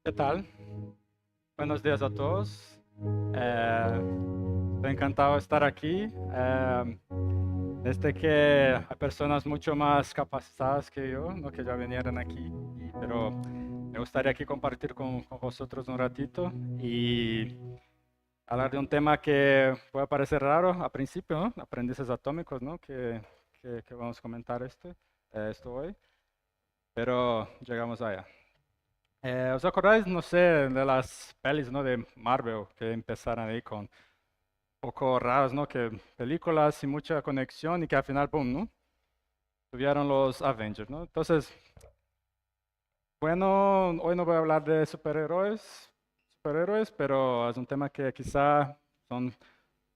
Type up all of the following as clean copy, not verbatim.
¿Qué tal? Buenos días a todos. Estoy encantado de estar aquí. Desde que hay personas mucho más capacitadas que yo, no que ya vinieron aquí, pero me gustaría aquí compartir con vosotros un ratito y hablar de un tema que puede parecer raro a principio, ¿no? Aprendices atómicos, ¿no? Que vamos a comentar esto hoy, pero llegamos allá. ¿Os acordáis, no sé, de las pelis, ¿no? De Marvel que empezaron ahí con un poco raras, ¿no? Que películas sin mucha conexión y que al final, boom, ¿no? Tuvieron los Avengers, ¿no? Entonces, bueno, hoy no voy a hablar de superhéroes, pero es un tema que quizá son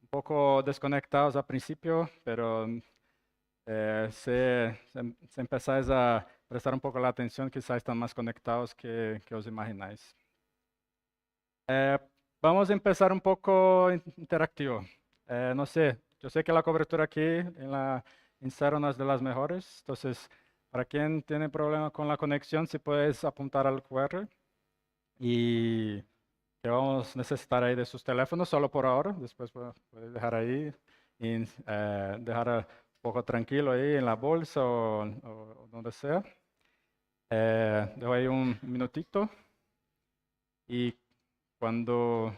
un poco desconectados al principio, pero si empezáis a prestar un poco la atención, quizá están más conectados que os imagináis. Eh, Vamos a empezar un poco interactivo. No sé, yo sé que la cobertura aquí en la Instagram no es de las mejores, entonces para quien tiene problema con la conexión, si puedes apuntar al QR y que vamos a necesitar ahí de sus teléfonos solo por ahora, después puedes dejar ahí y dejar un poco tranquilo ahí en la bolsa o donde sea. Dejo ahí un minutito y cuando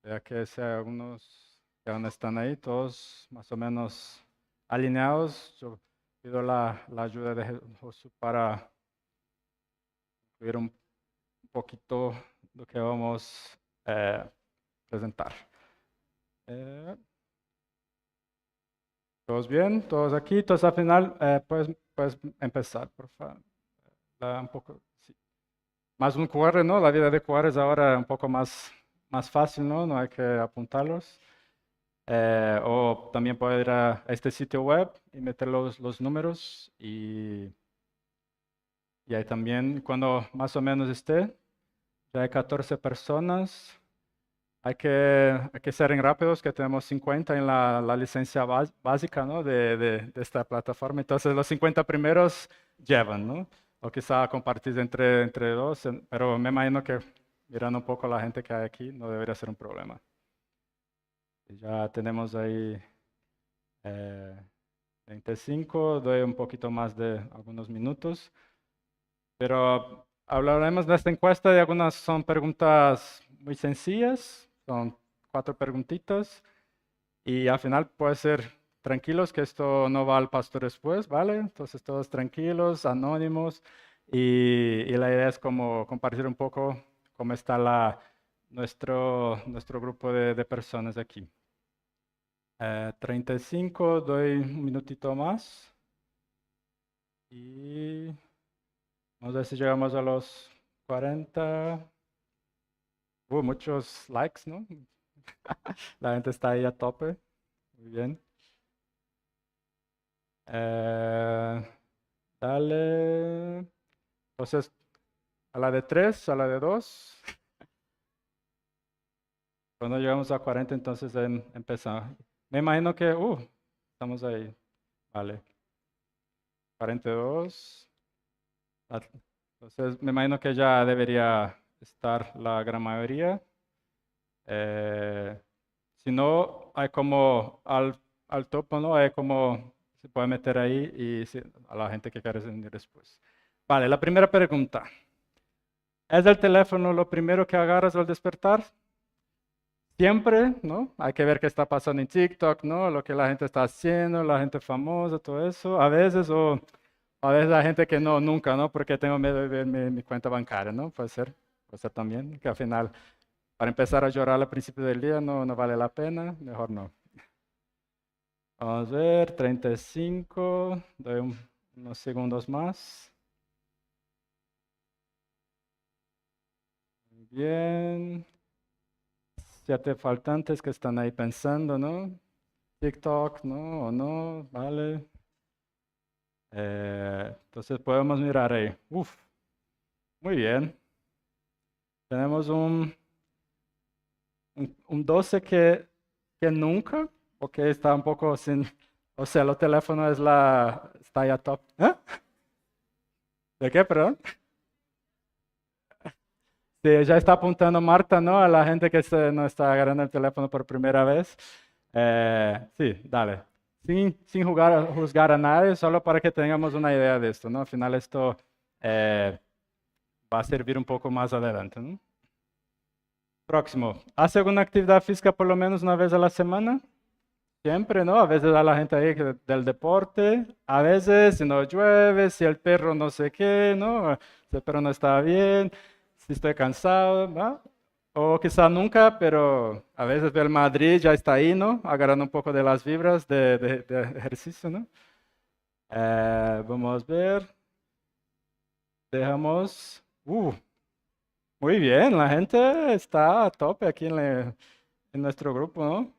ya que sea algunos que aún están ahí, todos más o menos alineados. Yo pido la ayuda de Josué para ver un poquito lo que vamos a presentar. Eh, ¿Todos bien? ¿Todos aquí? Entonces al final, puedes empezar, por favor. Un poco, sí. Más un QR, ¿no? La vida de QR es ahora un poco más fácil, ¿no? No hay que apuntarlos. O también puede ir a este sitio web y meter los números y ahí también cuando más o menos esté, ya hay 14 personas. Hay que ser rápidos, que tenemos 50 en la licencia básica, ¿no? de esta plataforma. Entonces los 50 primeros llevan, ¿no? O quizá compartir entre dos, pero me imagino que mirando un poco la gente que hay aquí, no debería ser un problema. Y ya tenemos ahí eh, 25, doy un poquito más de algunos minutos, pero hablaremos de esta encuesta y algunas son preguntas muy sencillas, son 4 preguntitas y al final puede ser tranquilos que esto no va al pastor después, ¿vale? Entonces todos tranquilos, anónimos y la idea es como compartir un poco cómo está nuestro grupo de personas aquí. 35, doy un minutito más. Y vamos a ver si llegamos a los 40. Muchos likes, ¿no? La gente está ahí a tope. Muy bien. Eh, Dale. Entonces, a la de 3, a la de 2. Cuando llegamos a 40, entonces empezamos. Me imagino que, estamos ahí. Vale. 42. Ah, Entonces, me imagino que ya debería estar la gran mayoría. Eh, Si no, hay como al topo, ¿no? Hay como se puede meter ahí y a la gente que quiere venir después. Vale, la primera pregunta. ¿Es el teléfono lo primero que agarras al despertar? Siempre, ¿no? Hay que ver qué está pasando en TikTok, ¿no? Lo que la gente está haciendo, la gente famosa, todo eso. A veces hay gente que no, nunca, ¿no? Porque tengo miedo de ver mi cuenta bancaria, ¿no? Puede ser también, que al final, para empezar a llorar al principio del día no vale la pena, mejor no. Vamos a ver, 35, doy unos segundos más. Muy bien. 7 faltantes que están ahí pensando, ¿no? TikTok, ¿no? ¿O no? Vale. Entonces podemos mirar ahí. Uf, muy bien. Tenemos un 12 que nunca, porque está un poco sin, o sea, el teléfono está ahí a top. ¿Eh? ¿De qué, perdón? Sí, ya está apuntando Marta, ¿no? A la gente que no está agarrando el teléfono por primera vez. Sí, dale. Sin juzgar a nadie, solo para que tengamos una idea de esto, ¿no? Al final esto va a servir un poco más adelante, ¿no? Próximo. ¿Hace alguna actividad física por lo menos una vez a la semana? Siempre, ¿no? A veces a la gente ahí del deporte, a veces si no llueve, si el perro no sé qué, ¿no? Si el perro no está bien, si estoy cansado, ¿no? O quizá nunca, pero a veces el Madrid ya está ahí, ¿no? Agarrando un poco de las vibras de ejercicio, ¿no? Vamos a ver, dejamos... muy bien, la gente está a tope aquí en nuestro grupo, ¿no?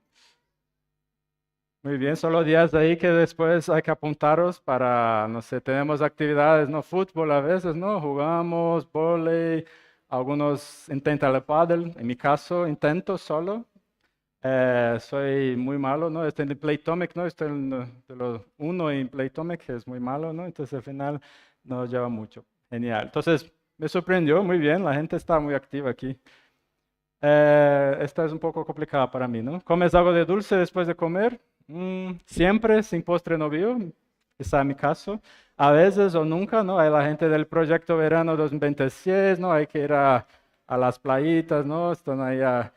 Muy bien, solo días de ahí que después hay que apuntaros para, no sé, tenemos actividades, ¿no? Fútbol a veces, ¿no? Jugamos, vóley, algunos intentan el pádel, en mi caso intento solo. Soy muy malo, ¿no? Estoy en Playtomic, ¿no? Estoy en de los uno en Playtomic, que es muy malo, ¿no? Entonces al final no lleva mucho. Genial. Entonces me sorprendió, muy bien, la gente está muy activa aquí. Esta es un poco complicada para mí, ¿no? ¿Comes algo de dulce después de comer? Siempre, sin postre no vivo, quizá en mi caso. A veces o nunca, ¿no? Hay la gente del proyecto Verano 2026, ¿no? Hay que ir a las playitas, ¿no? Están ahí a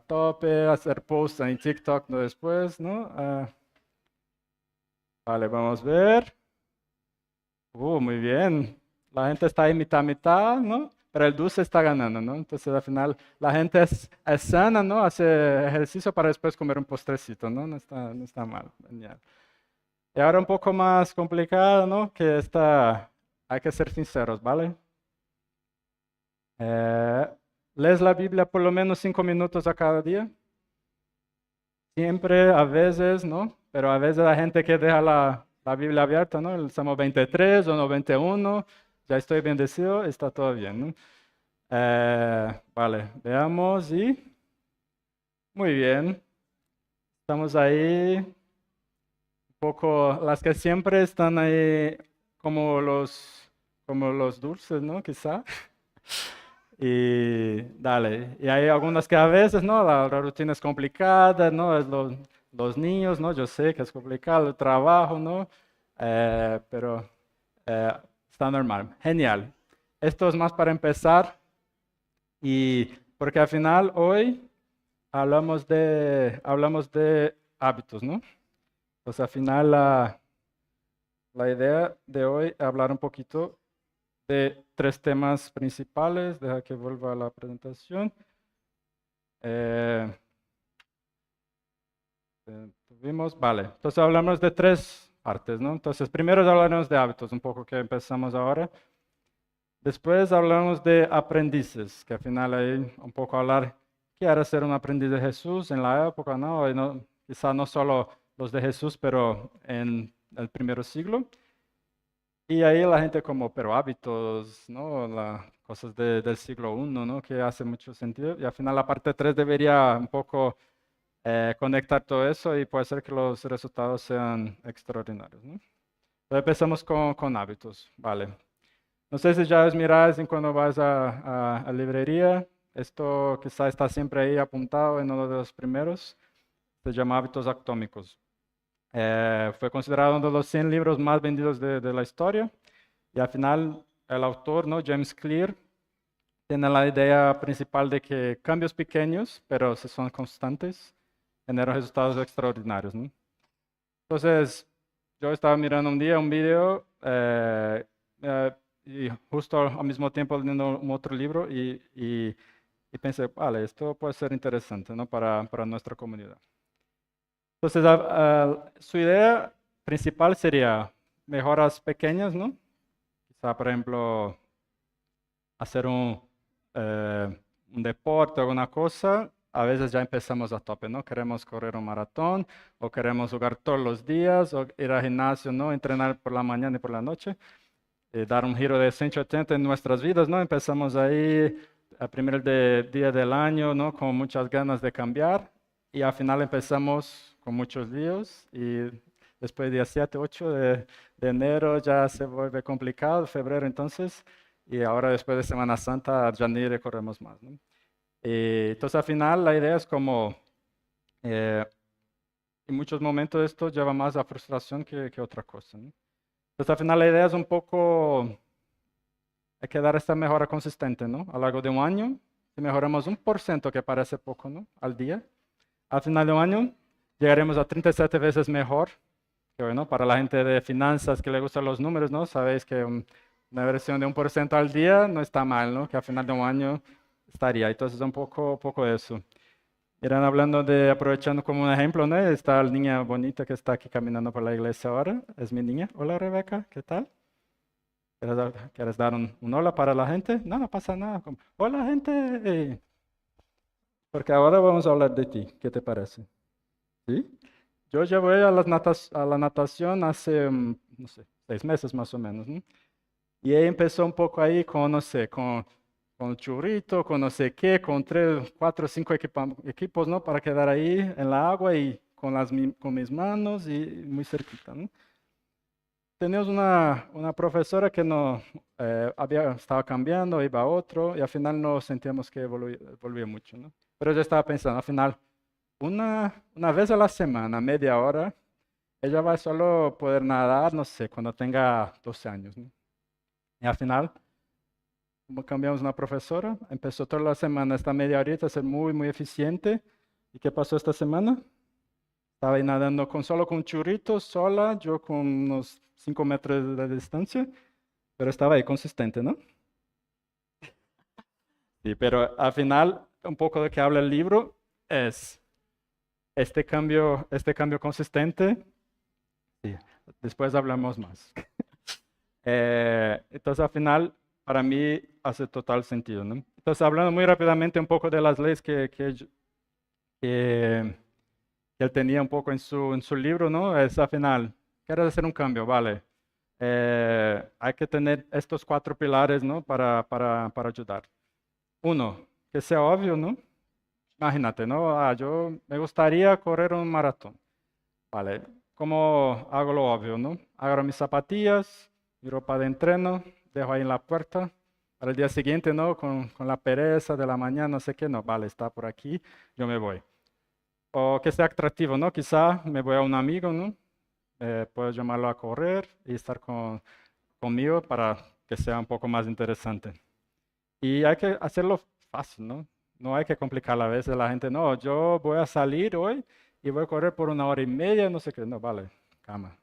tope, hacer posts en TikTok, ¿no? Después, ¿no? Vale, vamos a ver. Muy bien. La gente está ahí mitad, mitad, ¿no? Pero el dulce está ganando, ¿no? Entonces al final la gente es sana, ¿no? Hace ejercicio para después comer un postrecito, ¿no? No está mal. Genial. Y ahora un poco más complicado, ¿no? Que está, hay que ser sinceros, ¿vale? Eh, ¿Lees la Biblia por lo menos 5 minutos a cada día? Siempre, a veces, ¿no? Pero a veces la gente que deja la Biblia abierta, ¿no? El Salmo 23 o 91, ya estoy bendecido, está todo bien, ¿no? Vale, veamos y muy bien. Estamos ahí, un poco, las que siempre están ahí como los dulces, ¿no? Quizá. Y dale, y hay algunas que a veces, ¿no? La rutina es complicada, ¿no? Es los niños, ¿no? Yo sé que es complicado, el trabajo, ¿no? Pero eh, está normal. Genial. Esto es más para empezar y porque al final hoy hablamos de hábitos, ¿no? Pues al final la idea de hoy es hablar un poquito de 3 temas principales. Deja que vuelva a la presentación. Eh, vale, entonces hablamos de 3 partes, ¿no? Entonces primero hablaremos de hábitos, un poco que empezamos ahora. Después hablamos de aprendices, que al final hay un poco hablar qué era ser un aprendiz de Jesús en la época, ¿no? Y quizá no solo los de Jesús, pero en el primer siglo. Y ahí la gente como, pero hábitos, ¿no? Las cosas del siglo I, ¿no? Que hace mucho sentido. Y al final la parte 3 debería un poco conectar todo eso y puede ser que los resultados sean extraordinarios, ¿no? Entonces empezamos con hábitos, ¿vale? No sé si ya os miráis en cuando vas a librería. Esto quizá está siempre ahí apuntado en uno de los primeros. Se llama Hábitos Atómicos. Fue considerado uno de los 100 libros más vendidos de la historia. Y al final el autor, ¿no? James Clear, tiene la idea principal de que cambios pequeños, pero si son constantes, generan resultados extraordinarios, ¿no? Entonces, yo estaba mirando un día un video y justo al mismo tiempo leyendo un otro libro y pensé, vale, esto puede ser interesante, ¿no? Para nuestra comunidad. Entonces, su idea principal sería mejoras pequeñas, ¿no? Quizá, por ejemplo, hacer un deporte o alguna cosa, a veces ya empezamos a tope, ¿no? Queremos correr un maratón o queremos jugar todos los días o ir al gimnasio, ¿no? Entrenar por la mañana y por la noche, dar un giro de 180 en nuestras vidas, ¿no? Empezamos ahí el primer día del año, ¿no? Con muchas ganas de cambiar y al final empezamos con muchos líos y después día 7, 8 de enero ya se vuelve complicado, febrero entonces, y ahora después de Semana Santa ya ni recorremos más, ¿no? Entonces al final la idea es como, eh, en muchos momentos esto lleva más a frustración que otra cosa, ¿no? Entonces al final la idea es un poco, hay que dar esta mejora consistente, ¿no? A lo largo de un año, si mejoramos 1%, que parece poco, ¿no? Al día, al final de un año llegaremos a 37 veces mejor. Que bueno, para la gente de finanzas que le gustan los números, ¿no? Sabéis que una versión de 1% al día no está mal, ¿no? Que al final de un año estaría. Entonces un poco eso. Irán hablando de, aprovechando como un ejemplo, ¿no? Está la niña bonita que está aquí caminando por la iglesia ahora. Es mi niña. Hola, Rebeca, ¿qué tal? ¿Quieres dar un hola para la gente? No, no pasa nada. Hola, gente. Porque ahora vamos a hablar de ti. ¿Qué te parece? ¿Sí? Yo ya voy a la natación hace, no sé, 6 meses más o menos, ¿no? Y ahí empezó un poco ahí con, no sé, con churrito, con no sé qué, con 3, 4, 5 equipos, ¿no? Para quedar ahí en la agua y con mis manos y muy cerquita, ¿no? Teníamos una profesora que no estaba cambiando, iba a otro y al final no sentíamos que volvía mucho, ¿no? Pero yo estaba pensando, al final, una vez a la semana, media hora, ella va a solo poder nadar, no sé, cuando tenga 12 años, ¿no? Y al final, como cambiamos una profesora, empezó toda la semana, esta media horita, a ser muy, muy eficiente. ¿Y qué pasó esta semana? Estaba ahí nadando solo con churritos, sola, yo con unos 5 metros de distancia, pero estaba ahí consistente, ¿no? Sí, pero al final, un poco de que habla el libro es este cambio consistente. Sí, después hablamos más. Entonces, al final, para mí hace total sentido, ¿no? Entonces, hablando muy rápidamente un poco de las leyes que él tenía un poco en su libro, ¿no? Es al final, ¿quieres hacer un cambio? Vale. Hay que tener estos 4 pilares, ¿no? Para ayudar. Uno, que sea obvio, ¿no? Imagínate, ¿no? Yo me gustaría correr un maratón. Vale, ¿cómo hago lo obvio, no? Agarro mis zapatillas, mi ropa de entreno, dejo ahí en la puerta. Para el día siguiente, ¿no? Con la pereza de la mañana, no sé qué, no, vale, está por aquí, yo me voy. O que sea atractivo, ¿no? Quizá me voy a un amigo, ¿no? Puedo llamarlo a correr y estar conmigo para que sea un poco más interesante. Y hay que hacerlo fácil, ¿no? No hay que complicar a veces la gente, no, yo voy a salir hoy y voy a correr por 1 hora y media, no sé qué, no, vale, calma.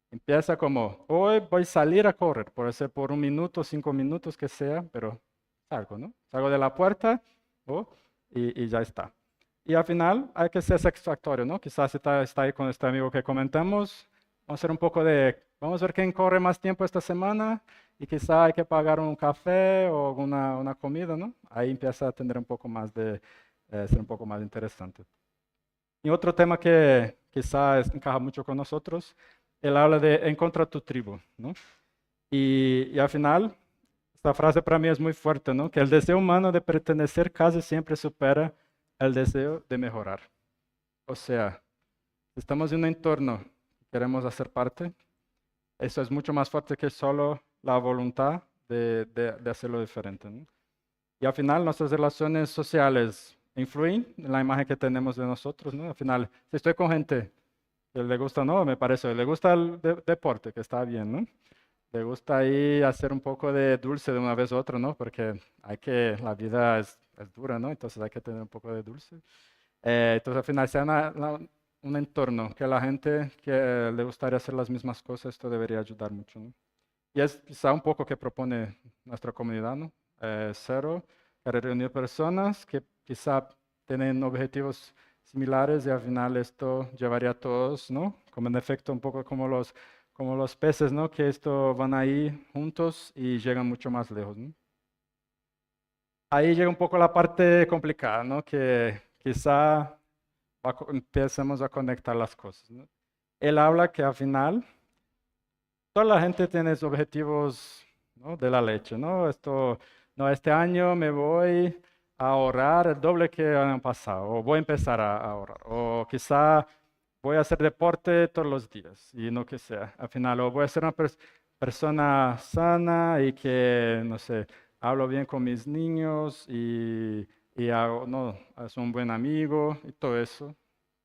Empieza como, hoy voy a salir a correr, puede ser por 1 minuto, 5 minutos que sea, pero salgo, ¿no? Salgo de la puerta oh, y ya está. Y al final hay que ser satisfactorio, ¿no? Quizás está ahí con este amigo que comentamos, vamos a hacer un poco vamos a ver quién corre más tiempo esta semana y quizá hay que pagar un café o una comida, ¿no? Ahí empieza a tener un poco más ser un poco más interesante. Y otro tema que quizás encaja mucho con nosotros, él habla de encontrar tu tribu, ¿no? Y al final, esta frase para mí es muy fuerte, ¿no? Que el deseo humano de pertenecer casi siempre supera el deseo de mejorar. O sea, estamos en un entorno que queremos hacer parte, eso es mucho más fuerte que solo la voluntad de hacerlo diferente, ¿no? Y al final nuestras relaciones sociales influyen en la imagen que tenemos de nosotros, ¿no? Al final, si estoy con gente que le gusta, no, me parece, le gusta el deporte, que está bien, ¿no? Le gusta ahí hacer un poco de dulce de una vez u otra, ¿no? Porque la vida es dura, ¿no? Entonces hay que tener un poco de dulce. Entonces al final, sea un entorno que la gente que le gustaría hacer las mismas cosas, esto debería ayudar mucho, ¿no? Y es quizá un poco que propone nuestra comunidad, ¿no? Cero, para reunir personas que quizá tienen objetivos similares y al final esto llevaría a todos, ¿no? Como en efecto un poco como los peces, ¿no? Que esto van ahí juntos y llegan mucho más lejos, ¿no? Ahí llega un poco la parte complicada, ¿no? Que quizá empecemos a conectar las cosas, ¿no? Él habla que al final toda la gente tiene sus objetivos, ¿no? De la leche, ¿no? No, este año me voy a ahorrar el doble que el año pasado, o voy a empezar a ahorrar, o quizá voy a hacer deporte todos los días, y no que sea, al final, o voy a ser una persona, persona sana y que, no sé, hablo bien con mis niños y hago, no, es un buen amigo y todo eso,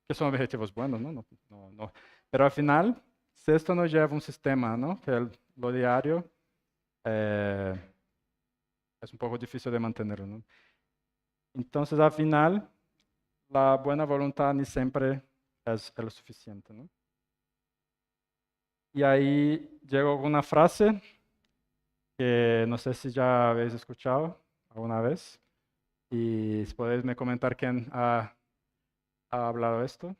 que son objetivos buenos, ¿no? No. Pero al final, si esto no lleva un sistema, ¿no? Que lo diario eh, es un poco difícil de mantenerlo, ¿no? Entonces, al final, la buena voluntad ni siempre es lo suficiente, ¿no? Y ahí llego con una frase que no sé si ya habéis escuchado alguna vez. Y si podéis me comentar quién ha hablado esto.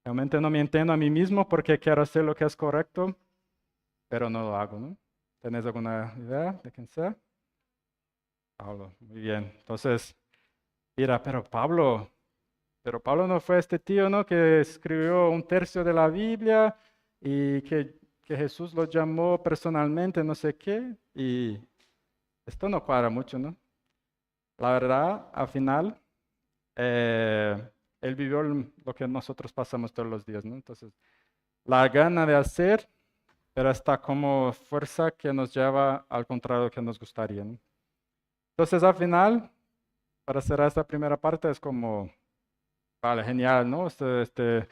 Realmente no me entiendo a mí mismo porque quiero hacer lo que es correcto, pero no lo hago, ¿no? ¿Tenéis alguna idea de quién sea? Pablo, muy bien. Entonces, mira, pero Pablo no fue este tío, ¿no? Que escribió un tercio de la Biblia y que Jesús lo llamó personalmente, no sé qué. Y esto no cuadra mucho, ¿no? La verdad, al final, eh, él vivió lo que nosotros pasamos todos los días, ¿no? Entonces, la gana de hacer, pero está como fuerza que nos lleva al contrario que nos gustaría, ¿no? Entonces, al final, para cerrar esta primera parte, es como, vale, genial, ¿no? Este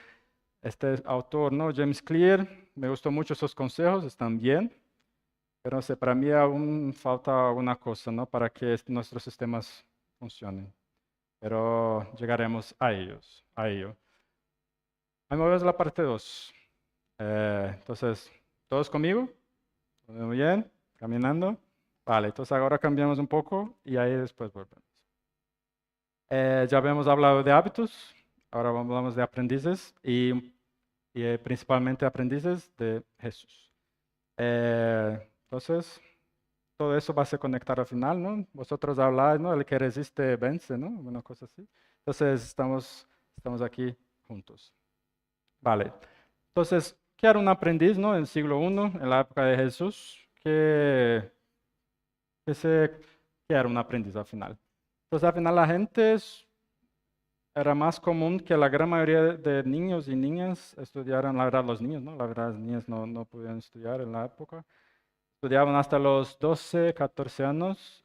autor, ¿no? James Clear, me gustó mucho sus consejos, están bien, pero no sé, para mí aún falta una cosa, ¿no? Para que nuestros sistemas funcionen. Pero llegaremos a ellos, a ello. Ahí me ves la parte 2. Entonces, ¿todos conmigo? Muy bien, caminando. Vale, entonces ahora cambiamos un poco y ahí después volvemos. Ya habíamos hablado de hábitos, ahora hablamos de aprendices y principalmente aprendices de Jesús. Entonces, todo eso va a se conectar al final, ¿no? Vosotros habláis, ¿no? El que resiste vence, ¿no? Una cosa así. Entonces, estamos aquí juntos. Vale. Entonces, ¿qué era un aprendiz, no? En el siglo I, en la época de Jesús, ¿qué era un aprendiz al final? Entonces, al final la gente era más común que la gran mayoría de niños y niñas estudiaran, la verdad los niños, ¿no? La verdad las niñas no podían estudiar en la época. Estudiaban hasta los 12, 14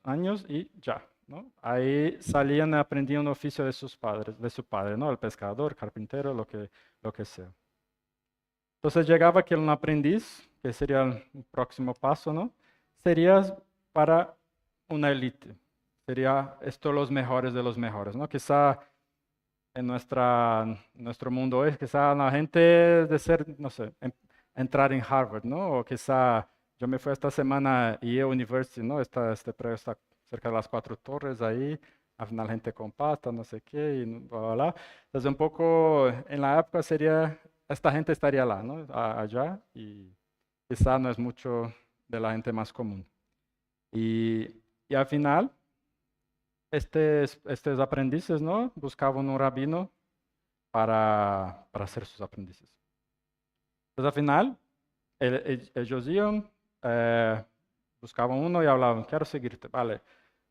años y ya, ¿no? Ahí salían y aprendían un oficio de sus padres, de su padre, ¿no? El pescador, carpintero, lo que sea. Entonces llegaba que un aprendiz, que sería el próximo paso, ¿no? Sería para una élite. Sería esto los mejores de los mejores, ¿no? Quizá en nuestro mundo hoy, quizá la gente de ser, no sé, entrar en Harvard, ¿no? O quizá yo me fui esta semana a Yale University, ¿no? Este predio está cerca de las Cuatro Torres ahí. Al final gente con pasta, no sé qué, y bla, bla, bla. Entonces un poco en la época sería, esta gente estaría allá, ¿no? Allá y quizá no es mucho de la gente más común. Y al final, estos aprendices, ¿no? Buscaban un rabino para ser sus aprendices. Entonces al final, ellos iban, buscaban uno y hablaban, quiero seguirte, vale.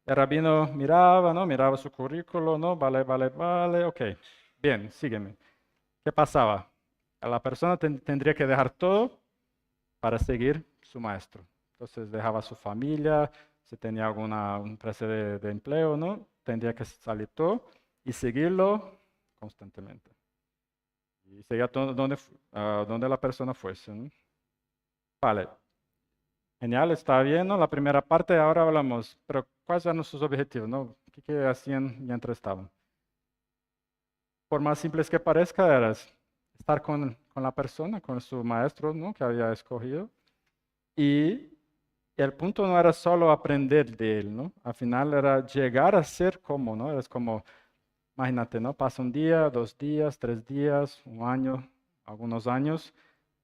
El rabino miraba, ¿no? Miraba su currículo, ¿no? Vale, ok. Bien, sígueme. ¿Qué pasaba? La persona tendría que dejar todo para seguir su maestro. Entonces dejaba su familia, si tenía alguna empresa de empleo, ¿no? Tendría que salir todo y seguirlo constantemente. Y seguía donde la persona fuese, ¿no? Vale, genial, está bien, ¿no? La primera parte, ahora hablamos, pero ¿cuáles eran sus objetivos, no? ¿Qué hacían mientras estaban? Por más simples que parezca, era estar con la persona, con su maestro, ¿no? Que había escogido. Y el punto no era solo aprender de él, ¿no? Al final era llegar a ser como, ¿no? Es como, imagínate, ¿no? Pasa un día, 2 días, 3 días, un año, algunos años.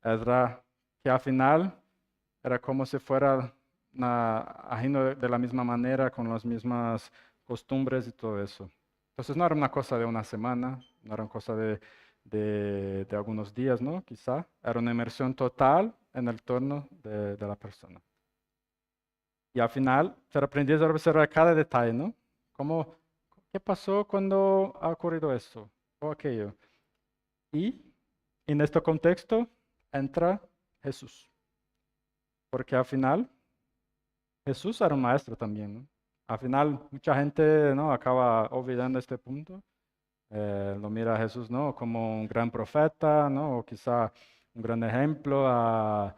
Era que al final era como si fuera agindo de la misma manera, con las mismas costumbres y todo eso. Entonces no era una cosa de una semana, no era una cosa de algunos días, ¿no? Quizá era una inmersión total en el entorno de la persona. Y al final te aprendías a observar cada detalle, ¿no? Como, ¿qué pasó cuando ha ocurrido esto o aquello? Y en este contexto entra Jesús. porque al final Jesús era un maestro también, ¿no? Al final mucha gente, ¿no?, acaba olvidando este punto. Lo mira a Jesús, ¿no?, como un gran profeta, ¿no?, o quizá un gran ejemplo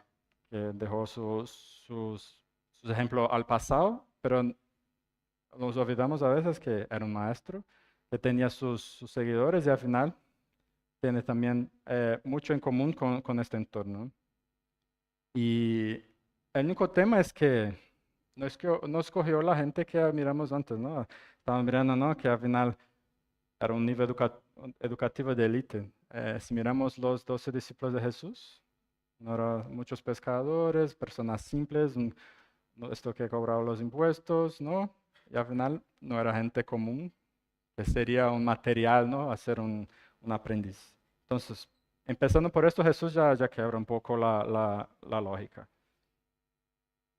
que dejó sus ejemplos al pasado, pero nos olvidamos a veces que era un maestro, que tenía sus seguidores y al final tiene también mucho en común con este entorno. Y el único tema es que no escogió la gente que miramos antes, ¿no? Estaban mirando, ¿no?, que al final era un nivel educativo de élite. Si miramos los 12 discípulos de Jesús, no eran muchos pescadores, personas simples, esto que cobraba los impuestos, ¿no? Y al final no era gente común, que sería un material, ¿no?, hacer un aprendiz. Entonces, empezando por esto, Jesús ya quebra un poco la lógica.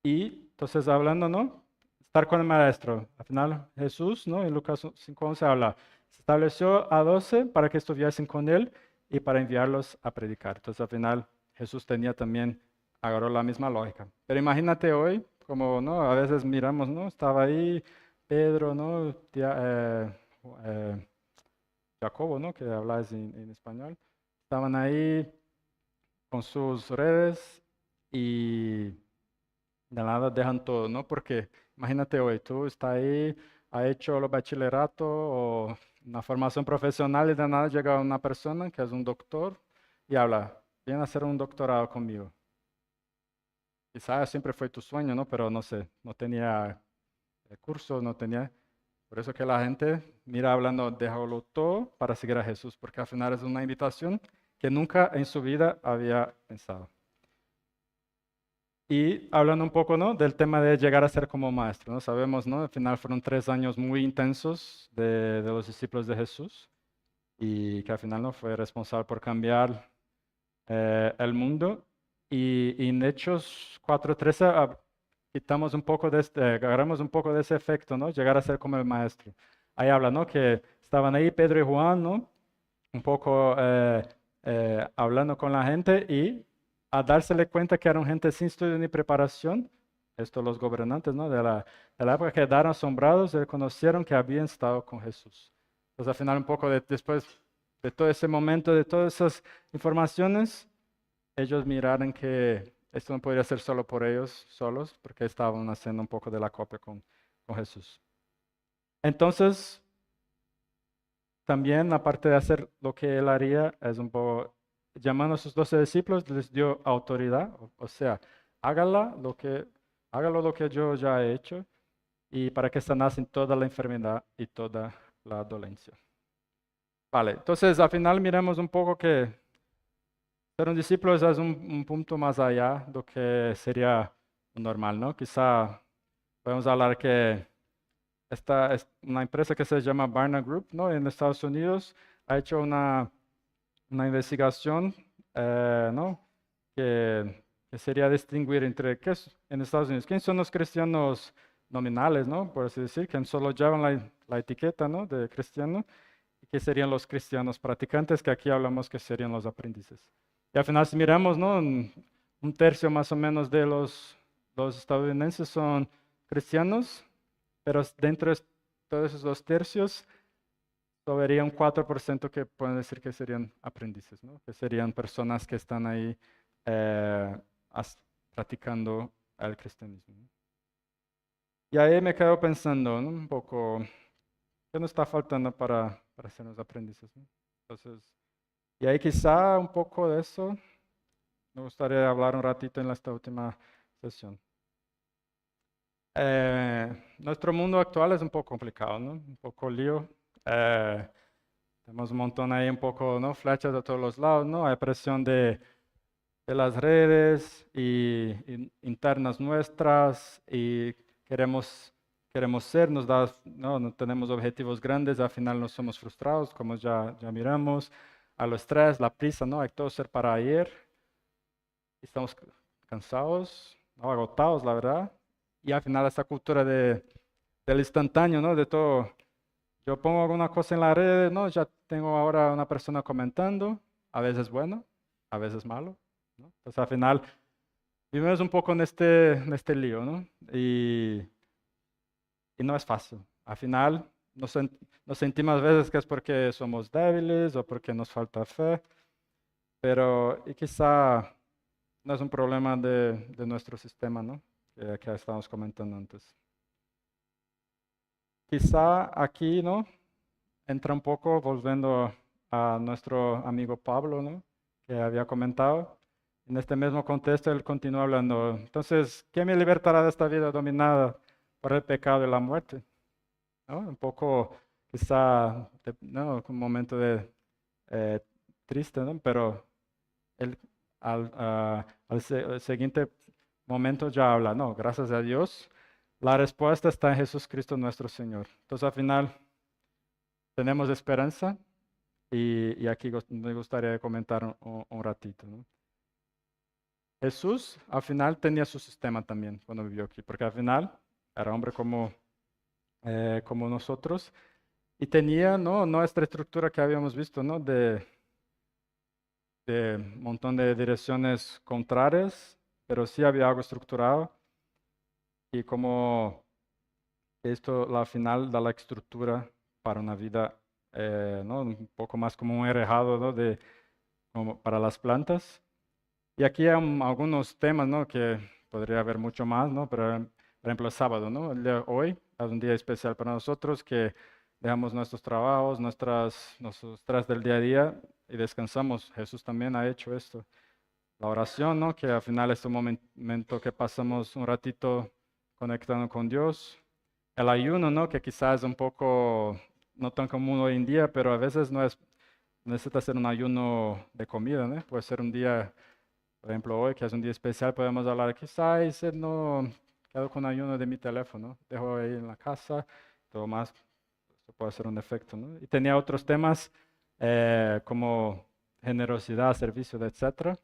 Y entonces hablando, ¿no?, estar con el maestro. Al final Jesús, ¿no?, en Lucas 5:11 habla, se estableció a 12 para que estuviesen con él y para enviarlos a predicar. Entonces al final Jesús tenía también, agarró la misma lógica. Pero imagínate hoy, como, ¿no?, a veces miramos, ¿no?, estaba ahí Pedro, ¿no?, Jacobo, ¿no?, que habláis en español, estaban ahí con sus redes y de nada dejan todo, ¿no? Porque imagínate hoy, tú estás ahí, has hecho el bachillerato o una formación profesional y de nada llega una persona que es un doctor y habla, viene a hacer un doctorado conmigo. Quizás siempre fue tu sueño, ¿no? Pero no sé, no tenía curso, no tenía. Por eso que la gente mira hablando, déjalo todo para seguir a Jesús, porque al final es una invitación que nunca en su vida había pensado. Y hablando un poco, ¿no?, del tema de llegar a ser como maestro, ¿no? Sabemos, ¿no?, al final fueron 3 años muy intensos de los discípulos de Jesús y que al final no fue responsable por cambiar el mundo. Y en Hechos 4:13 quitamos un poco de agarramos un poco de ese efecto, ¿no?, llegar a ser como el maestro. Ahí habla, ¿no?, que estaban ahí Pedro y Juan, ¿no?, un poco hablando con la gente y a dársele cuenta que eran gente sin estudio ni preparación, esto los gobernantes, ¿no?, de la época, quedaron asombrados y reconocieron que habían estado con Jesús. Entonces al final un poco después de todo ese momento, de todas esas informaciones, ellos miraron que esto no podría ser solo por ellos solos, porque estaban haciendo un poco de la copia con Jesús. Entonces, también, aparte de hacer lo que él haría, es un poco, llamando a sus 12 discípulos, les dio autoridad, o sea, hágalo lo que yo ya he hecho, y para que sanasen toda la enfermedad y toda la dolencia. Vale, entonces al final miremos un poco que ser un discípulo es un punto más allá de lo que sería normal, ¿no? Quizá podemos hablar que esta es una empresa que se llama Barna Group, ¿no?, en Estados Unidos, ha hecho una investigación, ¿no?, que sería distinguir entre en Estados Unidos, quiénes son los cristianos nominales, ¿no?, por así decir, que solo llevan la etiqueta, ¿no?, de cristiano, y que serían los cristianos practicantes, que aquí hablamos que serían los aprendices. Y al final, si miramos, ¿no?, un tercio más o menos de los estadounidenses son cristianos, pero dentro de todos esos 2 tercios, habría un 4% que pueden decir que serían aprendices, ¿no?, que serían personas que están ahí practicando el cristianismo, ¿no? Y ahí me quedo pensando, ¿no?, un poco, ¿qué nos está faltando para ser los aprendices, ¿no? Entonces, y ahí quizá un poco de eso me gustaría hablar un ratito en esta última sesión. Nuestro mundo actual es un poco complicado, ¿no?, un poco lío. Tenemos un montón ahí, un poco, ¿no?, flechas de todos los lados, ¿no? Hay presión de las redes y internas nuestras y queremos ser, no tenemos objetivos grandes, al final nos somos frustrados, como ya miramos, a lo estrés, la prisa, ¿no? Hay todo ser para ayer. Estamos cansados, ¿no?, agotados, la verdad. Y al final esta cultura del instantáneo, ¿no?, de todo. Yo pongo alguna cosa en la red, ¿no?, ya tengo ahora una persona comentando, a veces bueno, a veces malo, ¿no? Entonces al final vivimos un poco en este lío, ¿no? Y no es fácil. Al final nos sentimos a veces que es porque somos débiles o porque nos falta fe, pero y quizá no es un problema de nuestro sistema, ¿no? Que estábamos comentando antes. Quizá aquí, ¿no? Entra un poco volviendo a nuestro amigo Pablo, ¿no? Que había comentado. En este mismo contexto, él continúa hablando. Entonces, ¿quién me libertará de esta vida dominada por el pecado y la muerte? ¿No? Un poco, quizá, ¿no? Un momento de eh, triste, ¿no? Pero él al siguiente momento ya habla, no, gracias a Dios, la respuesta está en Jesucristo nuestro Señor. Entonces, al final, tenemos esperanza y aquí me gustaría comentar un ratito, ¿no? Jesús, al final, tenía su sistema también cuando vivió aquí, porque al final era hombre como nosotros. Y tenía, ¿no? Nuestra estructura que habíamos visto, ¿no? De un montón de direcciones contrarias, pero sí había algo estructurado. Y como esto, al final, da la estructura para una vida, ¿no? Un poco más como un enrejado, ¿no? Como para las plantas. Y aquí hay algunos temas, ¿no? Que podría haber mucho más, ¿no? Pero, por ejemplo, el sábado, ¿no? El día de hoy es un día especial para nosotros que dejamos nuestros trabajos, nuestros tras del día a día y descansamos. Jesús también ha hecho esto. La oración, ¿no? Que al final es un momento que pasamos un ratito conectando con Dios. El ayuno, ¿no? Que quizás es un poco no tan común hoy en día, pero a veces no necesita ser un ayuno de comida, ¿no? Puede ser un día, por ejemplo, hoy, que es un día especial, podemos hablar, quizás no quedo con ayuno de mi teléfono, dejo ahí en la casa, todo más, esto puede ser un efecto, ¿no? Y tenía otros temas como generosidad, servicio, etcétera.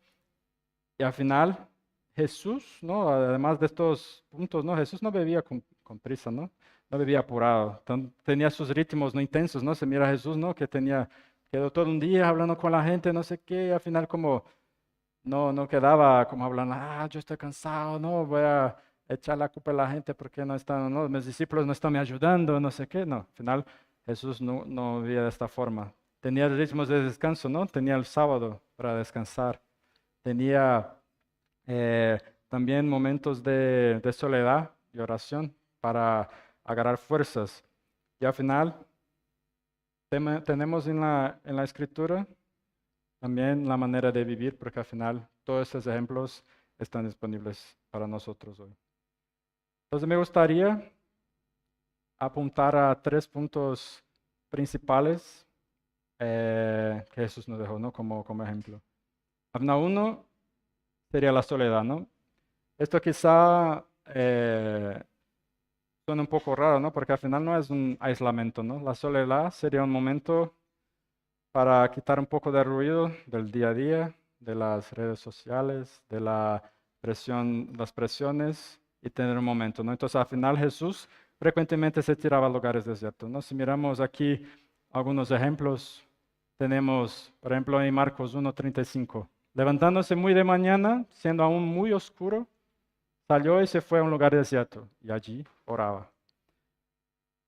Y al final, Jesús, ¿no? Además de estos puntos, ¿no? Jesús no bebía con prisa, ¿no? No bebía apurado. Tenía sus ritmos no intensos, ¿no? Se mira a Jesús, ¿no? Quedó todo un día hablando con la gente, no sé qué, y al final como no quedaba como hablando, yo estoy cansado, no, voy a echar la culpa a la gente porque no están, no, mis discípulos no están me ayudando, no sé qué, no. Al final, Jesús no vivía de esta forma. Tenía ritmos de descanso, ¿no? Tenía el sábado para descansar. Tenía eh, también momentos de soledad y oración para agarrar fuerzas. Y al final tenemos en la escritura también la manera de vivir, porque al final todos esos ejemplos están disponibles para nosotros hoy. Entonces me gustaría apuntar a 3 puntos principales que Jesús nos dejó, ¿no? Como ejemplo. Uno sería la soledad, ¿no? Esto quizá suena un poco raro, ¿no? Porque al final no es un aislamiento, ¿no? La soledad sería un momento para quitar un poco de ruido del día a día, de las redes sociales, de las presiones y tener un momento, ¿no? Entonces al final Jesús frecuentemente se tiraba a lugares desiertos, ¿no? Si miramos aquí algunos ejemplos, tenemos, por ejemplo, en Marcos 1:35, levantándose muy de mañana, siendo aún muy oscuro, salió y se fue a un lugar desierto y allí oraba.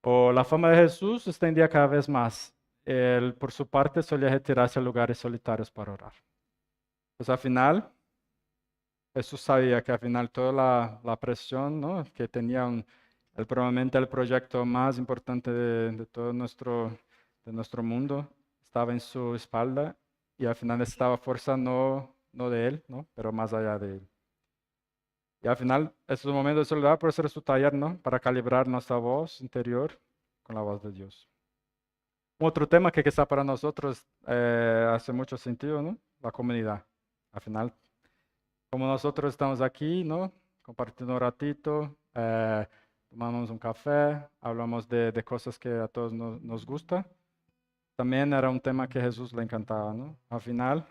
O la fama de Jesús se extendía cada vez más. Él, por su parte, solía retirarse a lugares solitarios para orar. Pues al final, Jesús sabía que al final toda la presión, ¿no? Que tenía probablemente el proyecto más importante de todo de nuestro mundo estaba en su espalda y al final necesitaba fuerza no de él, ¿no? Pero más allá de él. Y al final, esos momentos de soledad puede ser su taller, ¿no? Para calibrar nuestra voz interior con la voz de Dios. Otro tema que quizá para nosotros hace mucho sentido, ¿no? La comunidad. Al final, como nosotros estamos aquí, ¿no? Compartiendo un ratito, tomamos un café, hablamos de cosas que a todos nos gusta. También era un tema que a Jesús le encantaba, ¿no? Al final,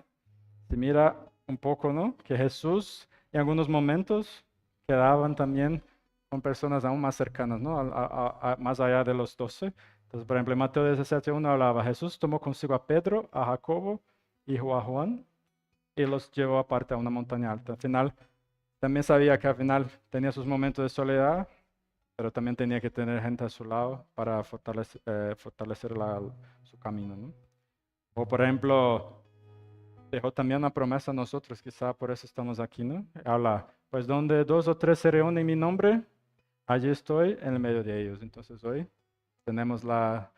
se mira un poco, ¿no? Que Jesús en algunos momentos quedaban también con personas aún más cercanas, ¿no? Más allá de los 12. Entonces, por ejemplo, en Mateo 17:1 hablaba, Jesús tomó consigo a Pedro, a Jacobo, hijo a Juan, y los llevó aparte a una montaña alta. Al final, también sabía que al final tenía sus momentos de soledad, pero también tenía que tener gente a su lado para fortalecer su camino, ¿no? O por ejemplo, dejó también una promesa a nosotros, quizá por eso estamos aquí, ¿no? Habla, pues donde dos o tres se reúnen en mi nombre, allí estoy en el medio de ellos. Entonces hoy tenemos la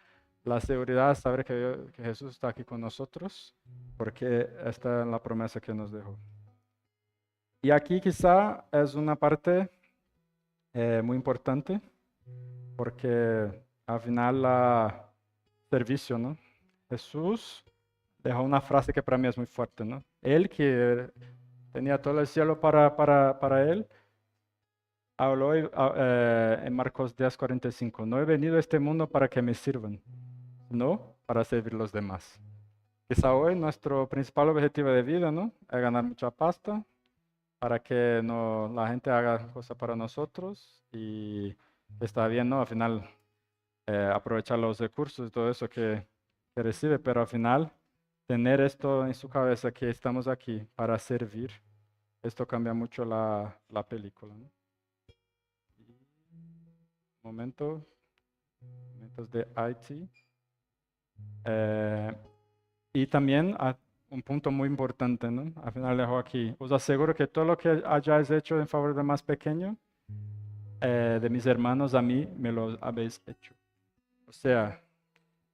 seguridad de saber que Jesús está aquí con nosotros, porque esta es la promesa que nos dejó. Y aquí quizá es una parte muy importante, porque al final servicio, ¿no? Jesús dejó una frase que para mí es muy fuerte, ¿no? Él que tenía todo el cielo para él, habló en Marcos 10:45, no he venido a este mundo para que me sirvan, no para servir a los demás. Quizá hoy nuestro principal objetivo de vida, ¿no? Es ganar mucha pasta para que no, la gente haga cosas para nosotros y está bien, ¿no? Al final aprovechar los recursos y todo eso que recibe, pero al final tener esto en su cabeza que estamos aquí para servir, esto cambia mucho la película, ¿no? Momentos de IT. Y también un punto muy importante, ¿no? Al final dejo aquí. Os aseguro que todo lo que hayáis hecho en favor del más pequeño, de mis hermanos, a mí me lo habéis hecho. O sea,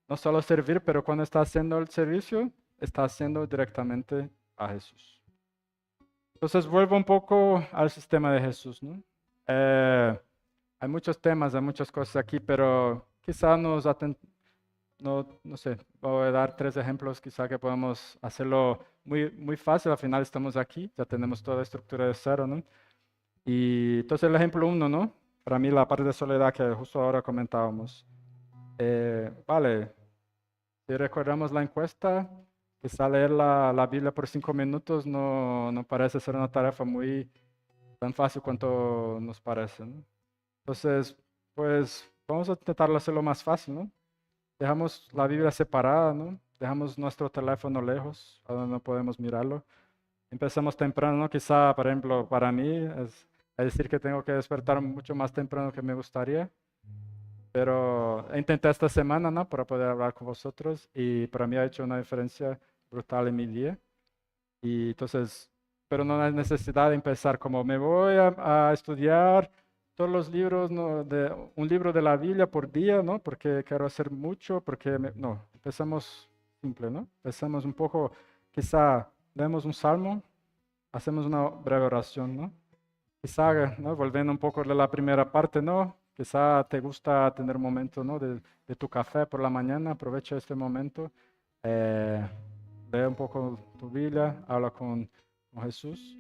no solo servir, pero cuando está haciendo el servicio, está haciendo directamente a Jesús. Entonces vuelvo un poco al sistema de Jesús, ¿no? Hay muchos temas, hay muchas cosas aquí, pero quizá no sé, voy a dar 3 ejemplos quizá que podemos hacerlo muy, muy fácil. Al final estamos aquí, ya tenemos toda la estructura de cero, ¿no? Y entonces el ejemplo 1, ¿no? Para mí la parte de soledad que justo ahora comentábamos. Vale, si recordamos la encuesta, quizá leer la Biblia por 5 minutos no parece ser una tarea muy tan fácil cuanto nos parece, ¿no? Entonces, pues vamos a intentar hacerlo más fácil, ¿no? Dejamos la Biblia separada, ¿no? Dejamos nuestro teléfono lejos, a donde no podemos mirarlo. Empezamos temprano, ¿no? Quizá, por ejemplo, para mí es decir que tengo que despertar mucho más temprano que me gustaría, pero intenté esta semana, ¿no? Para poder hablar con vosotros y para mí ha hecho una diferencia brutal en mi día. Y entonces, pero no hay necesidad de empezar como me voy a estudiar todos los libros, ¿no? Un libro de la Biblia por día, ¿no? Porque quiero hacer mucho, no, empezamos simple, ¿no? Empezamos un poco, quizá leemos un salmo, hacemos una breve oración, ¿no? Quizá, ¿no? Volviendo un poco de la primera parte, ¿no? Quizá te gusta tener un momento, ¿no? De tu café por la mañana, aprovecha este momento, eh, lee un poco tu Biblia, habla con Jesús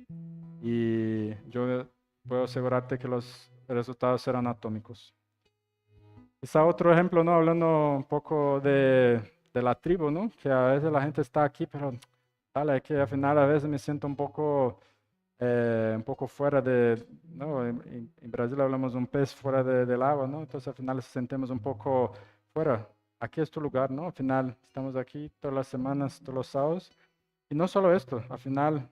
y yo puedo asegurarte que los resultados serán atómicos. Quizá otro ejemplo, ¿no? Hablando un poco de la tribu, ¿no? Que a veces la gente está aquí, pero dale, que al final a veces me siento un poco fuera ¿no? En Brasil hablamos de un pez fuera del agua, ¿no? Entonces al final nos sentimos un poco fuera. Aquí es tu lugar, ¿no? Al final estamos aquí todas las semanas, todos los sábados. Y no solo esto, al final,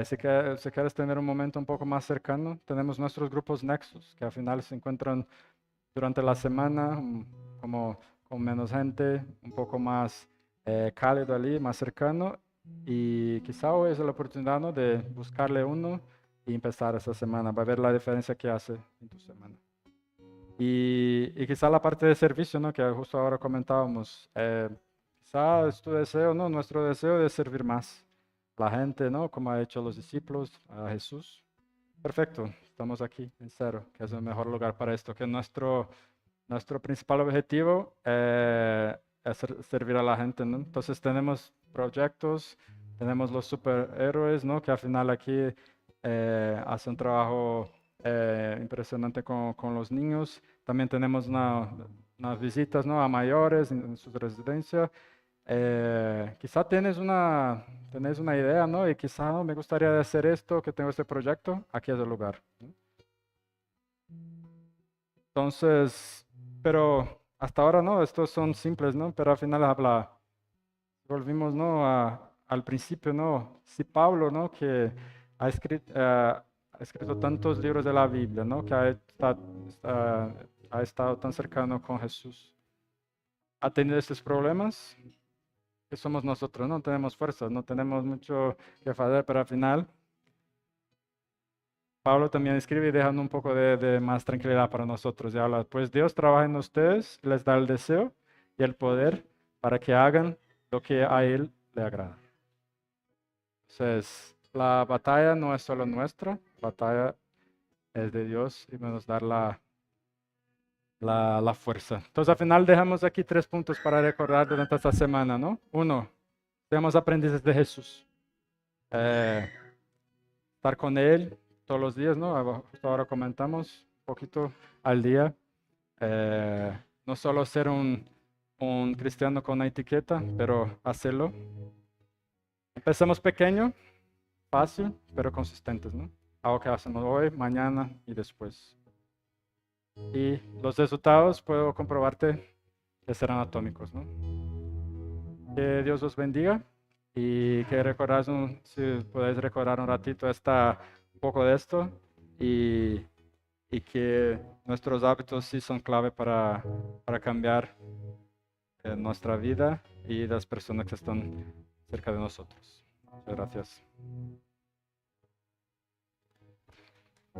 si quieres tener un momento un poco más cercano, tenemos nuestros grupos Nexus, que al final se encuentran durante la semana, como con menos gente, un poco más cálido allí, más cercano. Y quizá hoy es la oportunidad, ¿no? De buscarle uno y empezar esa semana. Va a ver la diferencia que hace en tu semana. Y quizá la parte de servicio, ¿no? Que justo ahora comentábamos. Quizá es tu deseo, ¿no? Nuestro deseo de servir más a la gente, ¿no? Como ha hecho los discípulos, a Jesús. Perfecto, estamos aquí en Cero, que es el mejor lugar para esto, que nuestro principal objetivo es servir a la gente, ¿no? Entonces tenemos proyectos, tenemos los superhéroes, ¿no? Que al final aquí hacen un trabajo impresionante con los niños. También tenemos unas visitas, ¿no? A mayores en sus residencias. Quizá tenés una idea, ¿no? Y quizá me gustaría hacer esto, que tengo este proyecto, aquí es el lugar, ¿no? Entonces, pero hasta ahora no, estos son simples, ¿no? Pero al final volvimos, ¿no? Al principio, ¿no? Sí, Pablo, ¿no? Que ha escrito tantos libros de la Biblia, ¿no? Que ha estado tan cercano con Jesús. Ha tenido estos problemas, que somos nosotros, no tenemos fuerza, no tenemos mucho que hacer, pero al final Pablo también escribe dejando un poco de más tranquilidad para nosotros. Y habla, pues Dios trabaja en ustedes, les da el deseo y el poder para que hagan lo que a Él le agrada. Entonces, la batalla no es solo nuestra, la batalla es de Dios y nos da la fuerza. Entonces, al final dejamos aquí 3 puntos para recordar durante esta semana, ¿no? 1, seamos aprendices de Jesús. Estar con Él todos los días, ¿no? Justo ahora comentamos un poquito al día. No solo ser un cristiano con una etiqueta, pero hacerlo. Empezamos pequeño, fácil, pero consistentes, ¿no? Algo que hacemos hoy, mañana y después. Y los resultados puedo comprobarte que serán atómicos, ¿no? Que Dios os bendiga y que recordad, si podéis recordar un ratito un poco de esto y que nuestros hábitos sí son clave para cambiar nuestra vida y las personas que están cerca de nosotros. Muchas gracias.